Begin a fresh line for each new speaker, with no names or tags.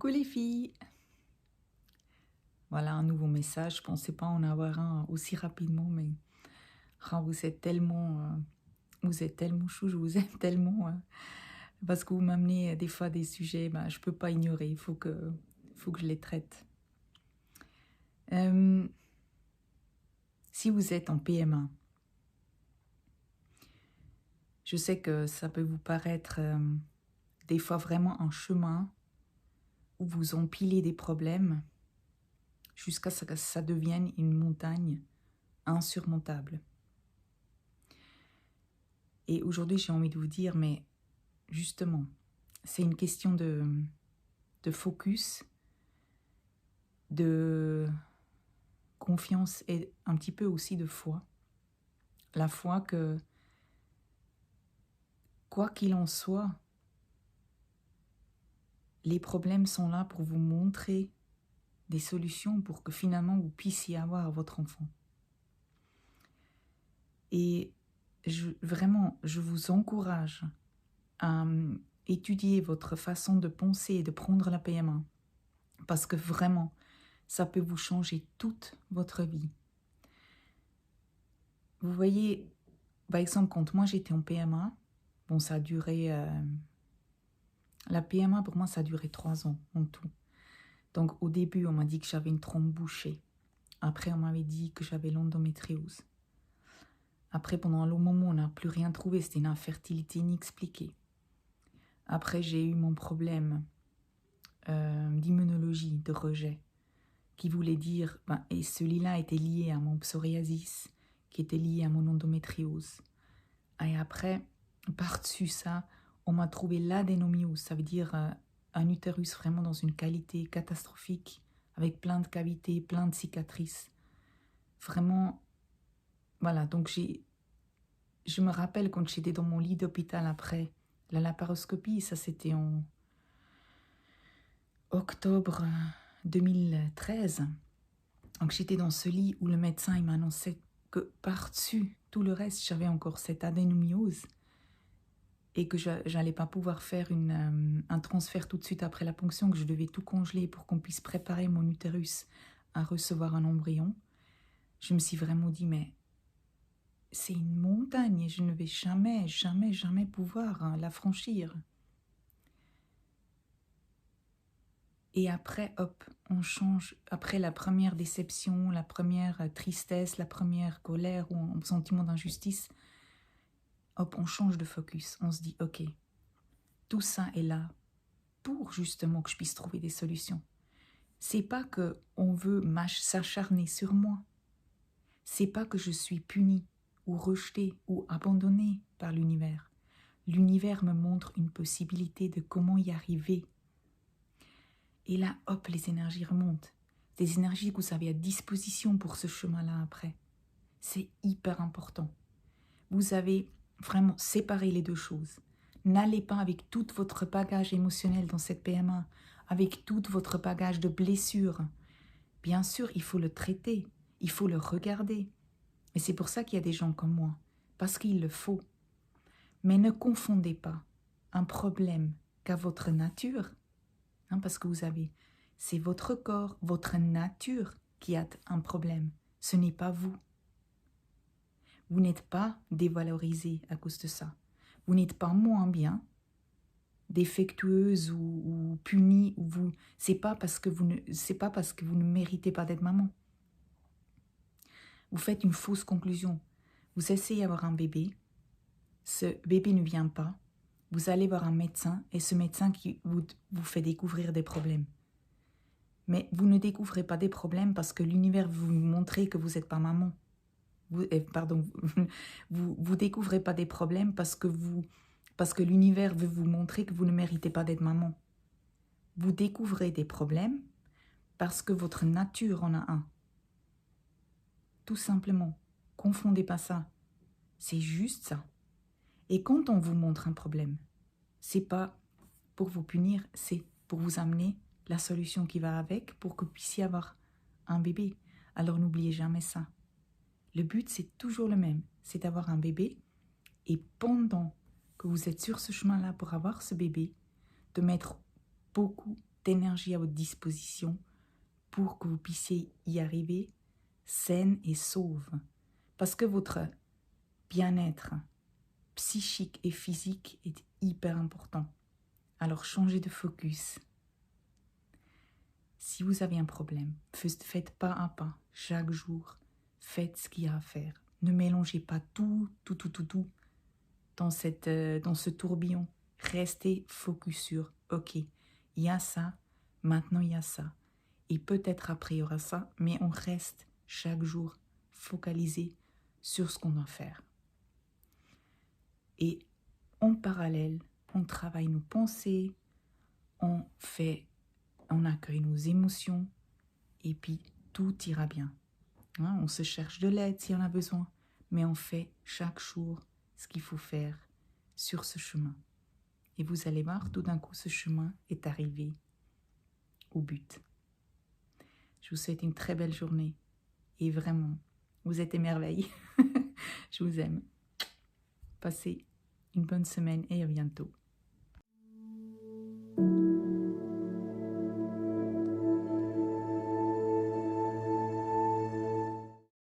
Coucou les filles! Voilà un nouveau message. Je pensais pas en avoir un aussi rapidement, mais ah, vous êtes tellement chou, je vous aime tellement parce que vous m'amenez des fois des sujets, je peux pas ignorer. Il faut que je les traite. Euh, si vous êtes en PMA, je sais que ça peut vous paraître des fois vraiment un chemin où vous empilez des problèmes jusqu'à ce que ça devienne une montagne insurmontable. Et aujourd'hui, j'ai envie de vous dire, mais justement, c'est une question de focus, de confiance et un petit peu aussi de foi. La foi que, quoi qu'il en soit, les problèmes sont là pour vous montrer des solutions pour que finalement vous puissiez avoir votre enfant. Et vraiment, je vous encourage à étudier votre façon de penser et de prendre la PMA. Parce que vraiment, ça peut vous changer toute votre vie. Vous voyez, par exemple, quand moi j'étais en PMA, bon, ça a duré... la PMA, pour moi, ça a duré 3 ans en tout. Donc, au début, on m'a dit que j'avais une trompe bouchée. Après, on m'avait dit que j'avais l'endométriose. Après, pendant un long moment, on n'a plus rien trouvé. C'était une infertilité inexpliquée. Après, j'ai eu mon problème d'immunologie, de rejet, qui voulait dire... et celui-là était lié à mon psoriasis, qui était lié à mon endométriose. Et après, par-dessus ça, on m'a trouvé l'adénomiose, ça veut dire un utérus vraiment dans une qualité catastrophique, avec plein de cavités, plein de cicatrices. Vraiment, voilà, donc je me rappelle quand j'étais dans mon lit d'hôpital après la laparoscopie, ça c'était en octobre 2013. Donc j'étais dans ce lit où le médecin il m'annonçait que par-dessus tout le reste, j'avais encore cette adénomiose et que je n'allais pas pouvoir faire un transfert tout de suite après la ponction, que je devais tout congeler pour qu'on puisse préparer mon utérus à recevoir un embryon. Je me suis vraiment dit, mais c'est une montagne et je ne vais jamais, jamais, jamais pouvoir la franchir. Et après, hop, on change. Après la première déception, la première tristesse, la première colère ou un sentiment d'injustice, hop, on change de focus. On se dit, ok, tout ça est là pour justement que je puisse trouver des solutions. C'est pas que on veut s'acharner sur moi. C'est pas que je suis punie ou rejetée ou abandonnée par l'univers. L'univers me montre une possibilité de comment y arriver. Et là, hop, les énergies remontent. Des énergies que vous avez à disposition pour ce chemin-là après. C'est hyper important. Vous avez vraiment séparé les deux choses. N'allez pas avec tout votre bagage émotionnel dans cette PMA, avec tout votre bagage de blessures. Bien sûr, il faut le traiter, il faut le regarder. Et c'est pour ça qu'il y a des gens comme moi, parce qu'il le faut. Mais ne confondez pas un problème qu'à votre nature, parce que c'est votre corps, votre nature qui a un problème. Ce n'est pas vous. Vous n'êtes pas dévalorisé à cause de ça. Vous n'êtes pas moins bien, défectueuse ou punie. C'est pas parce que vous ne méritez pas d'être maman. Vous faites une fausse conclusion. Vous essayez d'avoir un bébé, ce bébé ne vient pas, vous allez voir un médecin et ce médecin qui vous fait découvrir des problèmes. Mais vous ne découvrez pas des problèmes parce que l'univers veut vous montrer que vous n'êtes pas maman. Vous découvrez pas des problèmes parce que l'univers veut vous montrer que vous ne méritez pas d'être maman. Vous découvrez des problèmes parce que votre nature en a un. Tout simplement. Confondez pas ça. C'est juste ça. Et quand on vous montre un problème, c'est pas pour vous punir, c'est pour vous amener la solution qui va avec pour que vous puissiez avoir un bébé. Alors n'oubliez jamais ça. Le but, c'est toujours le même, c'est d'avoir un bébé et pendant que vous êtes sur ce chemin-là pour avoir ce bébé, de mettre beaucoup, énergie à votre disposition pour que vous puissiez y arriver saine et sauve. Parce que votre bien-être psychique et physique est hyper important. Alors changez de focus. Si vous avez un problème, faites pas à pas, chaque jour, faites ce qu'il y a à faire. Ne mélangez pas tout dans ce tourbillon. Restez focus sur, ok, il y a ça, maintenant il y a ça. Et peut-être après il y aura ça, mais on reste chaque jour focalisé sur ce qu'on doit faire. Et en parallèle, on travaille nos pensées, on accueille nos émotions, et puis tout ira bien. Hein, on se cherche de l'aide si on a besoin, mais on fait chaque jour ce qu'il faut faire sur ce chemin. Et vous allez voir, tout d'un coup, ce chemin est arrivé au but. Je vous souhaite une très belle journée. Et vraiment, vous êtes émerveillés. Je vous aime. Passez une bonne semaine et à bientôt.